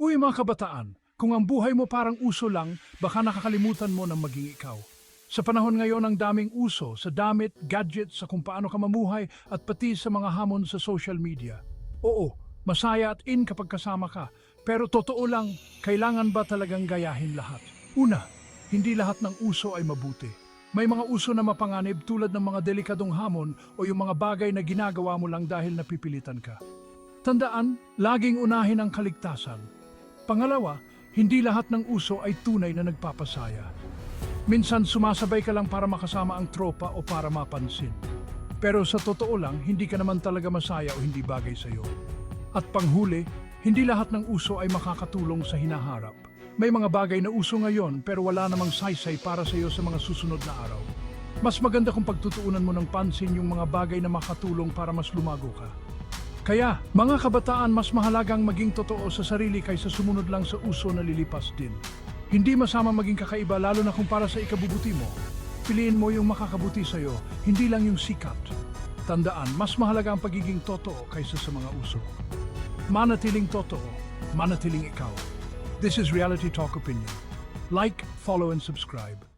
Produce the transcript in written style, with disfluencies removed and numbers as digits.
Uy mga kabataan, kung ang buhay mo parang uso lang, baka nakakalimutan mo ng maging ikaw. Sa panahon ngayon ang daming uso sa damit, gadgets, sa kung paano ka mamuhay at pati sa mga hamon sa social media. Oo, masaya at in kapag kasama ka, pero totoo lang, kailangan ba talagang gayahin lahat? Una, hindi lahat ng uso ay mabuti. May mga uso na mapanganib tulad ng mga delikadong hamon o yung mga bagay na ginagawa mo lang dahil napipilitan ka. Tandaan, laging unahin ang kaligtasan. Pangalawa, hindi lahat ng uso ay tunay na nagpapasaya. Minsan sumasabay ka lang para makasama ang tropa o para mapansin. Pero sa totoo lang, hindi ka naman talaga masaya o hindi bagay sa'yo. At panghuli, hindi lahat ng uso ay makakatulong sa hinaharap. May mga bagay na uso ngayon pero wala namang saysay para sa iyo sa mga susunod na araw. Mas maganda kung pagtutuunan mo ng pansin yung mga bagay na makatulong para mas lumago ka. Kaya, mga kabataan, mas mahalagang maging totoo sa sarili kaysa sumunod lang sa uso na lilipas din. Hindi masama maging kakaiba lalo na kung para sa ikabubuti mo. Piliin mo yung makakabuti sa iyo, hindi lang yung sikat. Tandaan, mas mahalaga ang pagiging totoo kaysa sa mga uso. Manatiling totoo, manatiling ikaw. This is Reality Talk Opinion. Like, follow, and subscribe.